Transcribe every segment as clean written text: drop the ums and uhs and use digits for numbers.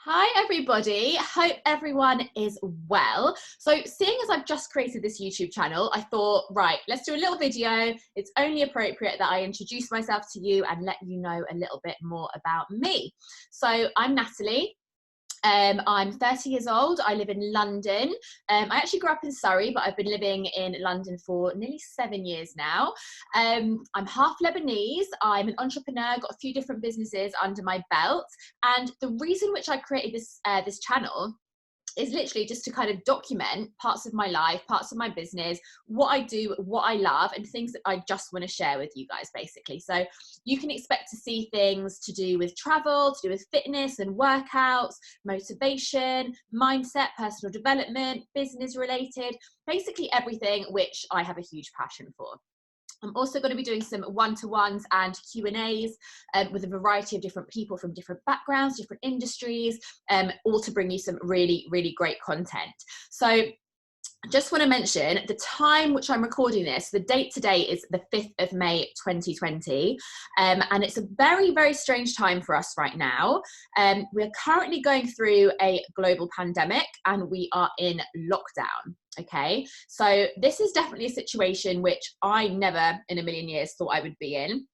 Hi everybody, hope everyone is well. So seeing as I've just created this YouTube channel, I thought, right, let's do a little video. It's only appropriate that I introduce myself to you and let you know a little bit more about me. So I'm Natalie. I'm 30 years old. I live in London. I actually grew up in Surrey, but I've been living in London for nearly 7 years now. I'm half Lebanese. I'm an entrepreneur, got a few different businesses under my belt. And the reason which I created this channel is literally just to kind of document parts of my life, parts of my business, what I do, what I love, and things that I just want to share with you guys, basically. So you can expect to see things to do with travel, to do with fitness and workouts, motivation, mindset, personal development, business related, basically everything which I have a huge passion for. I'm also going to be doing some one-to-ones and Q&As with a variety of different people from different backgrounds, different industries, all to bring you some really, really great content. So I just want to mention the time which I'm recording this. The date today is the 5th of May 2020, and it's a very, very strange time for us right now. We're currently going through a global pandemic and we are in lockdown. Okay, so this is definitely a situation which I never in a million years thought I would be in.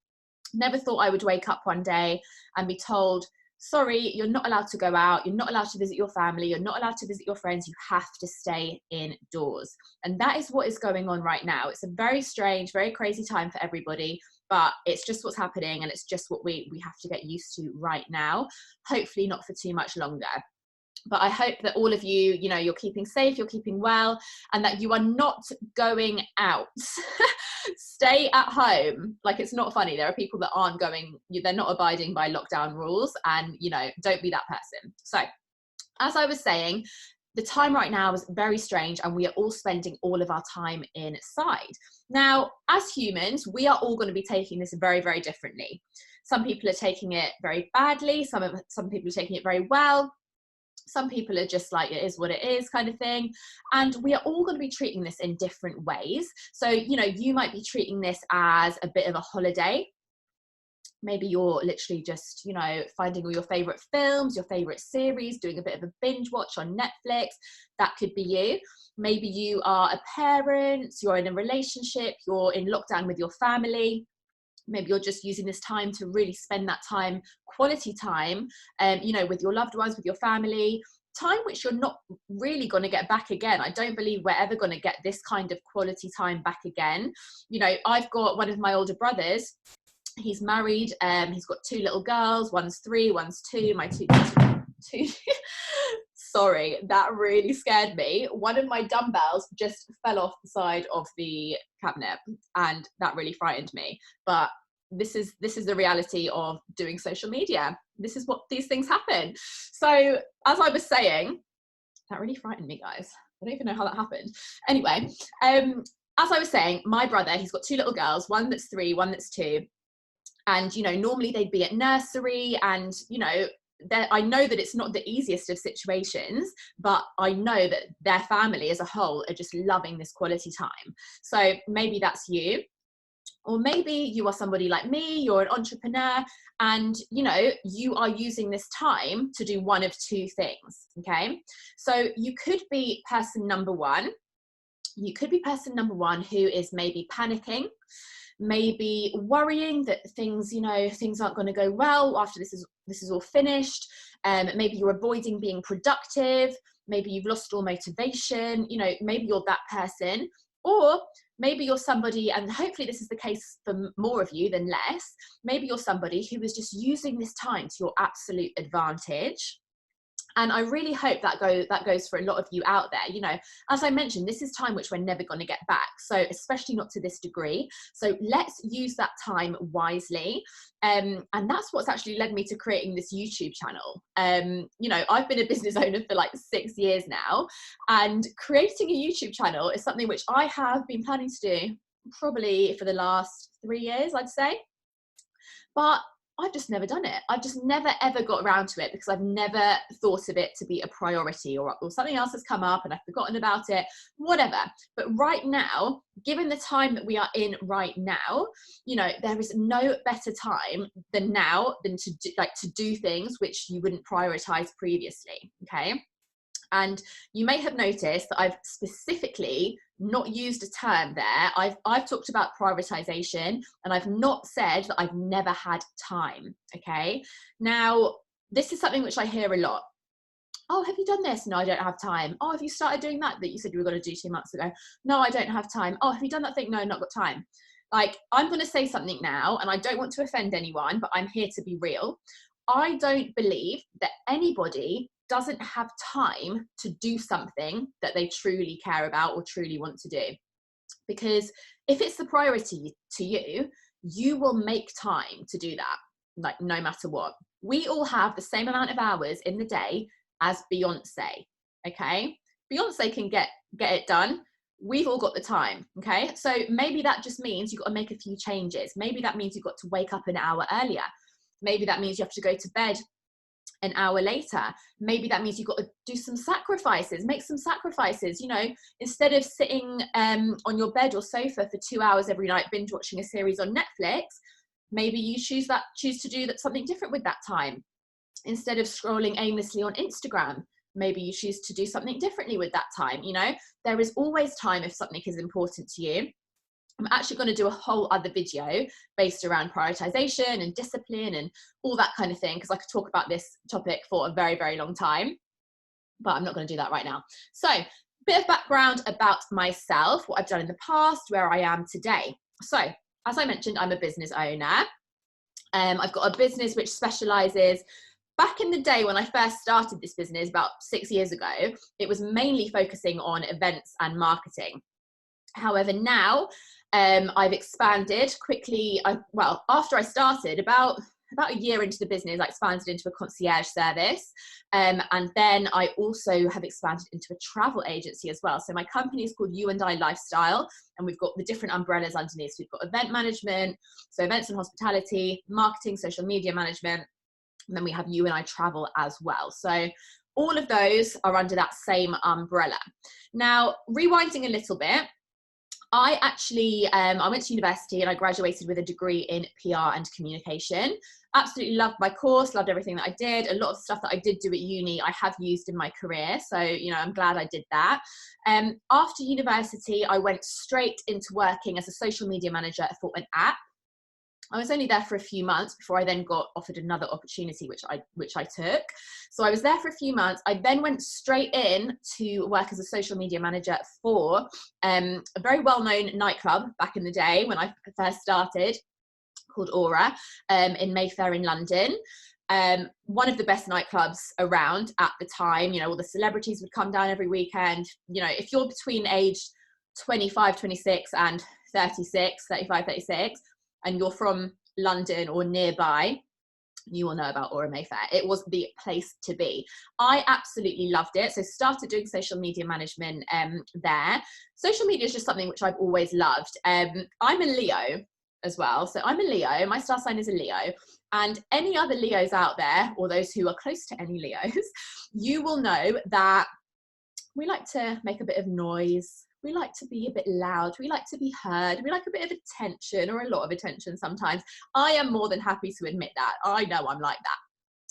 Never thought I would wake up one day and be told, sorry, you're not allowed to go out, you're not allowed to visit your family, you're not allowed to visit your friends, you have to stay indoors. And that is what is going on right now. It's a very strange, very crazy time for everybody, but it's just what's happening and it's just what we have to get used to right now. Hopefully not for too much longer. But I hope that all of you, you're keeping safe, you're keeping well, and that you are not going out. Stay at home. Like, it's not funny. There are people that aren't going, they're not abiding by lockdown rules, and, don't be that person. So, as I was saying, the time right now is very strange, and we are all spending all of our time inside. Now, as humans, we are all going to be taking this very, very differently. Some people are taking it very badly. Some people are taking it very well. Some people are just like, it is what it is kind of thing. And we are all going to be treating this in different ways. So, you might be treating this as a bit of a holiday. Maybe you're literally just, finding all your favorite films, your favorite series, doing a bit of a binge watch on Netflix. That could be you. Maybe you are a parent, you're in a relationship, you're in lockdown with your family. Maybe you're just using this time to really spend that time, quality time, with your loved ones, with your family, time which you're not really going to get back again. I don't believe we're ever going to get this kind of quality time back again. I've got one of my older brothers. He's married. He's got 2 little girls. One's 3, one's 2. My two. Sorry, that really scared me. One of my dumbbells just fell off the side of the cabinet, and that really frightened me. But this is the reality of doing social media. This is what these things happen. So as I was saying, that really frightened me, guys. I don't even know how that happened. Anyway, as I was saying, my brother, he's got 2 little girls, one that's 3, one that's 2. And, normally they'd be at nursery and, I know that it's not the easiest of situations, but I know that their family as a whole are just loving this quality time. So maybe that's you. Or maybe you are somebody like me, you're an entrepreneur, and you are using this time to do one of 2 things. Okay. So you could be person number one. You could be person number one who is maybe panicking, maybe worrying that things aren't going to go well after this is all finished. Maybe you're avoiding being productive. Maybe you've lost all motivation. Maybe you're that person. Or maybe you're somebody, and hopefully this is the case for more of you than less, maybe you're somebody who is just using this time to your absolute advantage. And I really hope that goes for a lot of you out there. As I mentioned, this is time which we're never going to get back. So especially not to this degree. So let's use that time wisely. And that's what's actually led me to creating this YouTube channel. I've been a business owner for like 6 years now, and creating a YouTube channel is something which I have been planning to do probably for the last 3 years, I'd say. But I've just never done it. I've just never ever got around to it because I've never thought of it to be a priority, or something else has come up and I've forgotten about it, whatever. But right now, given the time that we are in right now, you know, there is no better time than now than to do things which you wouldn't prioritize previously. Okay. And you may have noticed that I've specifically not used a term there. I've talked about prioritization, and I've not said that I've never had time. Okay. Now, this is something which I hear a lot. Oh, have you done this? No, I don't have time. Oh, have you started doing that you said you were going to do 2 months ago? No, I don't have time. Oh, have you done that thing? No, not got time. Like, I'm going to say something now, and I don't want to offend anyone, but I'm here to be real. I don't believe that anybody doesn't have time to do something that they truly care about or truly want to do. Because if it's the priority to you, you will make time to do that, like, no matter what. We all have the same amount of hours in the day as Beyonce, okay? Beyonce can get it done. We've all got the time, okay? So maybe that just means you've got to make a few changes. Maybe that means you've got to wake up an hour earlier. Maybe that means you have to go to bed an hour later. Maybe that means you've got to do some sacrifices, make some sacrifices, you know, instead of sitting on your bed or sofa for 2 hours every night, binge watching a series on Netflix, maybe you choose to do something different with that time. Instead of scrolling aimlessly on Instagram, maybe you choose to do something differently with that time. You know, there is always time if something is important to you. I'm actually going to do a whole other video based around prioritization and discipline and all that kind of thing, because I could talk about this topic for a very, very long time, but I'm not going to do that right now. So, a bit of background about myself, what I've done in the past, where I am today. So, as I mentioned, I'm a business owner. I've got a business which specializes. Back in the day when I first started this business about 6 years ago, it was mainly focusing on events and marketing. However, now I've expanded quickly. After I started, about a year into the business, I expanded into a concierge service. And then I also have expanded into a travel agency as well. So my company is called You and I Lifestyle, and we've got the different umbrellas underneath. So we've got event management, so events and hospitality, marketing, social media management, and then we have You and I Travel as well. So all of those are under that same umbrella. Now, rewinding a little bit, I actually, I went to university and I graduated with a degree in PR and communication. Absolutely loved my course, loved everything that I did. A lot of stuff that I did do at uni, I have used in my career. So, you know, I'm glad I did that. After university, I went straight into working as a social media manager for an app. I was only there for a few months before I then got offered another opportunity, which I took. So I was there for a few months. I then went straight in to work as a social media manager for a very well-known nightclub back in the day when I first started, called Aura, in Mayfair in London. One of the best nightclubs around at the time. You know, all the celebrities would come down every weekend. You know, if you're between age 25, 26 and 35, 36, and you're from London or nearby, you will know about Aura Mayfair. It was the place to be. I absolutely loved it. So started doing social media management there. Social media is just something which I've always loved. I'm a Leo as well. So I'm a Leo. My star sign is a Leo. And any other Leos out there, or those who are close to any Leos, you will know that we like to make a bit of noise. We like to be a bit loud. We like to be heard. We like a bit of attention, or a lot of attention sometimes. I am more than happy to admit that. I know I'm like that.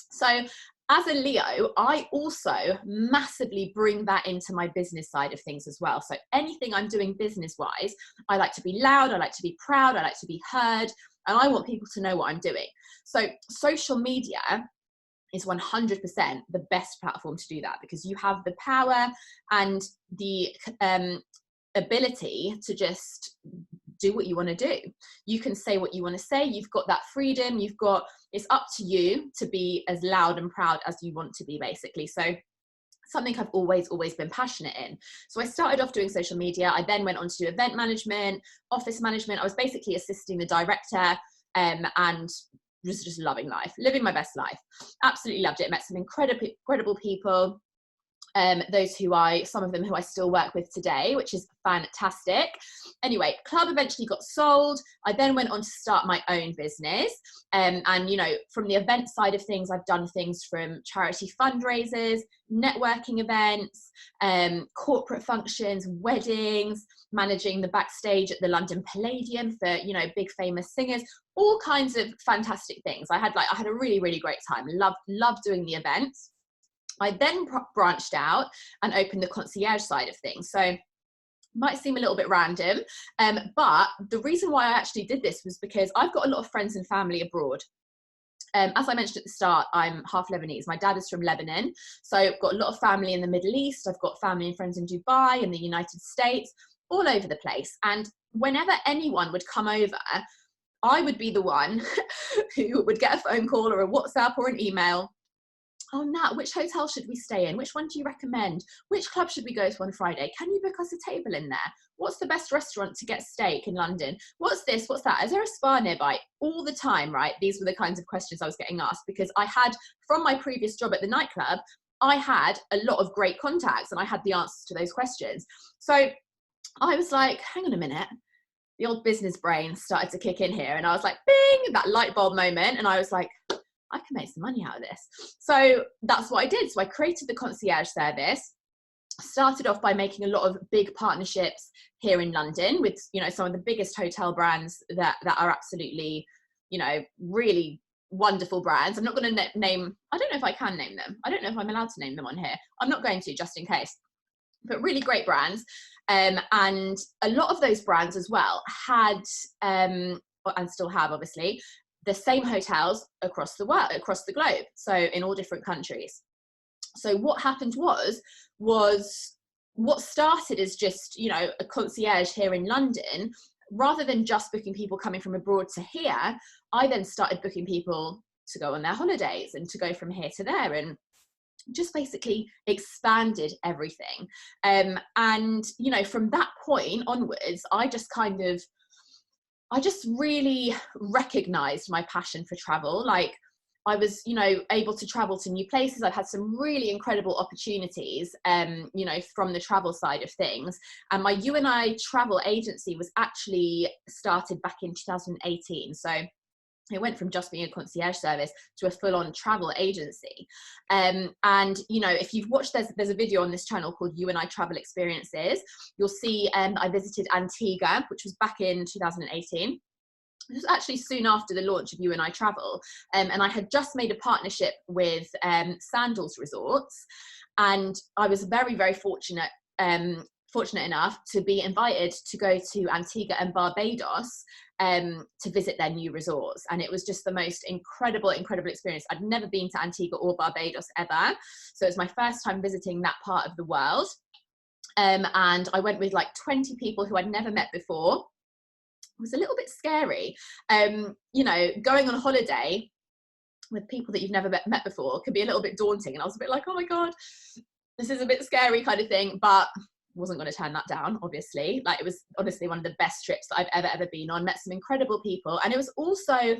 So as a Leo, I also massively bring that into my business side of things as well. So anything I'm doing business-wise, I like to be loud. I like to be proud. I like to be heard. And I want people to know what I'm doing. So social media is 100% the best platform to do that, because you have the power and the ability to just do what you want to do. You can say what you want to say. You've got that freedom. It's up to you to be as loud and proud as you want to be, basically. So something I've always been passionate in. So I started off doing social media. I then went on to do event management, office management. I was basically assisting the director and was just loving life, living my best life. Absolutely loved it. Met some incredible people. some of them who I still work with today, which is fantastic. Anyway, club eventually got sold. I then went on to start my own business. And, you know, from the event side of things, I've done things from charity fundraisers, networking events, corporate functions, weddings, managing the backstage at the London Palladium for, you know, big famous singers, all kinds of fantastic things. I had a really, really great time. Loved doing the events. I then branched out and opened the concierge side of things. So might seem a little bit random, but the reason why I actually did this was because I've got a lot of friends and family abroad. As I mentioned at the start, I'm half Lebanese. My dad is from Lebanon. So I've got a lot of family in the Middle East. I've got family and friends in Dubai, in the United States, all over the place. And whenever anyone would come over, I would be the one who would get a phone call or a WhatsApp or an email. Oh, Nat, which hotel should we stay in? Which one do you recommend? Which club should we go to on Friday? Can you book us a table in there? What's the best restaurant to get steak in London? What's this? What's that? Is there a spa nearby? All the time, right? These were the kinds of questions I was getting asked because I had, from my previous job at the nightclub, I had a lot of great contacts and I had the answers to those questions. So I was like, hang on a minute. The old business brain started to kick in here and I was like, bing, that light bulb moment. And I was like, I can make some money out of this. So that's what I did. So I created the concierge service, started off by making a lot of big partnerships here in London with, you know, some of the biggest hotel brands that are absolutely, you know, really wonderful brands. I'm not going to name, I don't know if I can name them. I don't know if I'm allowed to name them on here. I'm not going to, just in case. But really great brands. And a lot of those brands as well had, and still have obviously, the same hotels across the world, across the globe. So in all different countries. So what happened was what started as just, you know, a concierge here in London, rather than just booking people coming from abroad to here, I then started booking people to go on their holidays and to go from here to there and just basically expanded everything. And, you know, from that point onwards, I just really recognized my passion for travel. Like I was, you know, able to travel to new places. I've had some really incredible opportunities, you know, from the travel side of things. And my U&I travel agency was actually started back in 2018. So it went from just being a concierge service to a full-on travel agency. And, you know, if you've watched, there's a video on this channel called U&I Travel Experiences. You'll see I visited Antigua, which was back in 2018. It was actually soon after the launch of U&I Travel. And I had just made a partnership with Sandals Resorts. And I was very, very fortunate enough to be invited to go to Antigua and Barbados to visit their new resorts. And it was just the most incredible experience. I'd never been to Antigua or Barbados ever. So it was my first time visiting that part of the world. And I went with like 20 people who I'd never met before. It was a little bit scary. You know, going on holiday with people that you've never met before can be a little bit daunting. And I was a bit like, oh my God, this is a bit scary kind of thing. But wasn't going to turn that down, obviously. Like it was honestly one of the best trips that I've ever been on. Met some incredible people. And it was also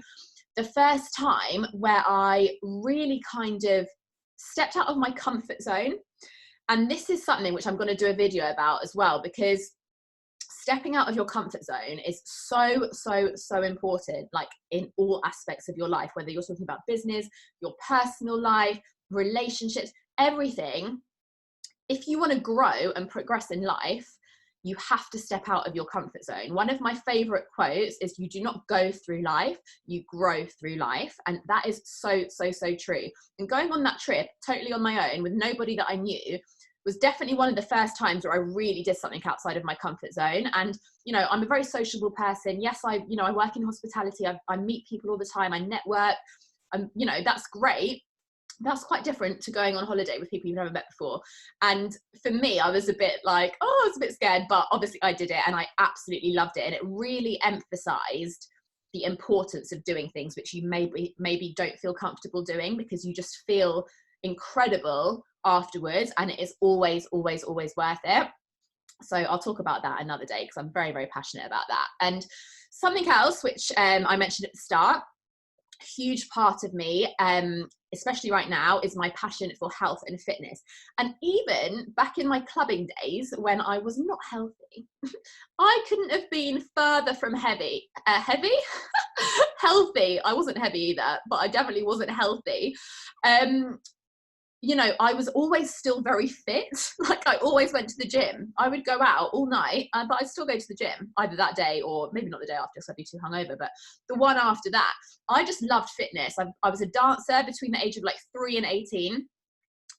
the first time where I really kind of stepped out of my comfort zone. And this is something which I'm going to do a video about as well, because stepping out of your comfort zone is so important, like in all aspects of your life, whether you're talking about business, your personal life, relationships, everything. If you want to grow and progress in life, you have to step out of your comfort zone. One of my favorite quotes is, you do not go through life, you grow through life. And that is so true. And going on that trip totally on my own with nobody that I knew was definitely one of the first times where I really did something outside of my comfort zone. And, you know, I'm a very sociable person. Yes, I work in hospitality. I meet people all the time. I network. You know, that's great. That's quite different to going on holiday with people you've never met before. And for me, I was a bit like, I was a bit scared, but obviously I did it and I absolutely loved it. And it really emphasized the importance of doing things which you maybe don't feel comfortable doing, because you just feel incredible afterwards, and it is always worth it. So I'll talk about that another day, because I'm very passionate about that. And something else which I mentioned at the start, huge part of me especially right now, is my passion for health and fitness. And even back in my clubbing days when I was not healthy, I couldn't have been further from healthy. I wasn't heavy either, but I definitely wasn't healthy. You know, I was always still very fit. Like, I always went to the gym. I would go out all night, but I'd still go to the gym either that day, or maybe not the day after because I'd be too hungover, but the one after that. I just loved fitness. I was a dancer between the age of like 3 and 18.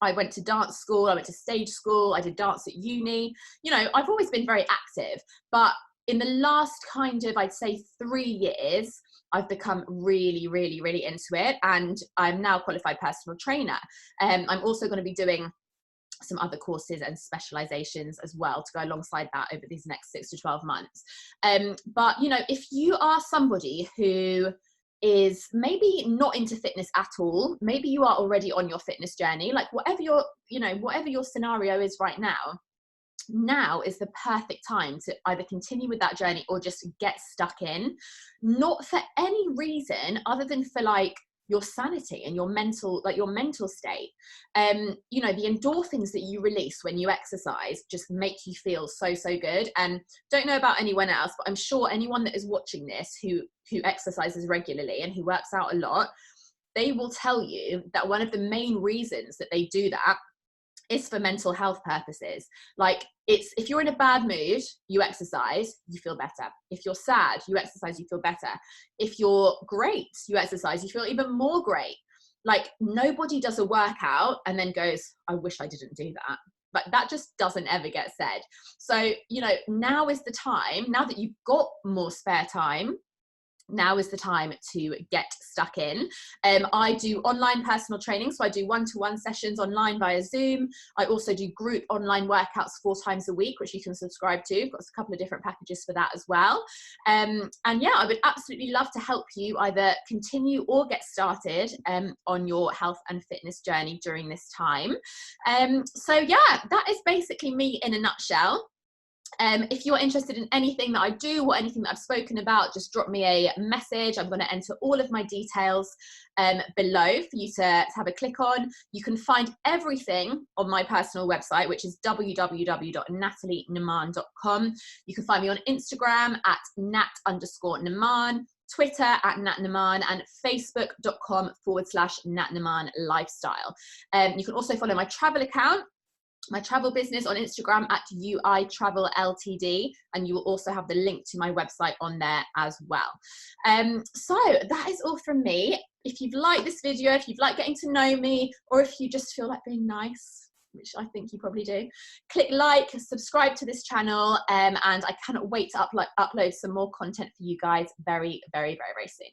I went to dance school, I went to stage school, I did dance at uni. You know, I've always been very active, but in the last kind of, I'd say 3 years, I've become really, really, really into it. And I'm now a qualified personal trainer. I'm also going to be doing some other courses and specializations as well to go alongside that over these next 6 to 12 months. But, you know, if you are somebody who is maybe not into fitness at all, maybe you are already on your fitness journey, like whatever your scenario is right now is the perfect time to either continue with that journey or just get stuck in, not for any reason other than for like your sanity and your mental state. You know, the endorphins that you release when you exercise just make you feel so good. And don't know about anyone else, but I'm sure anyone that is watching this who exercises regularly and who works out a lot, they will tell you that one of the main reasons that they do that is for mental health purposes. Like, it's, if you're in a bad mood, you exercise, you feel better. If you're sad, you exercise, you feel better. If you're great, you exercise, you feel even more great. Like, nobody does a workout and then goes, I wish I didn't do that. But that just doesn't ever get said. So, you know, now is the time, now that you've got more spare time, now is the time to get stuck in. I do online personal training, so I do one-to-one sessions online via Zoom. I also do group online workouts 4 times a week, which you can subscribe to. I've got a couple of different packages for that as well. And yeah, I would absolutely love to help you either continue or get started on your health and fitness journey during this time. So yeah, that is basically me in a nutshell. If you're interested in anything that I do or anything that I've spoken about, just drop me a message. I'm going to enter all of my details below for you to have a click on. You can find everything on my personal website, which is www.nathalienaman.com. You can find me on Instagram at nat_naman, Twitter at natnaman, and facebook.com/natnamanlifestyle. You can also follow my travel account, my travel business, on Instagram at UI Travel Ltd, and you will also have the link to my website on there as well. So that is all from me. If you've liked this video, if you've liked getting to know me, or if you just feel like being nice, which I think you probably do, click like, subscribe to this channel, and I cannot wait to upload some more content for you guys very, very, very, very soon.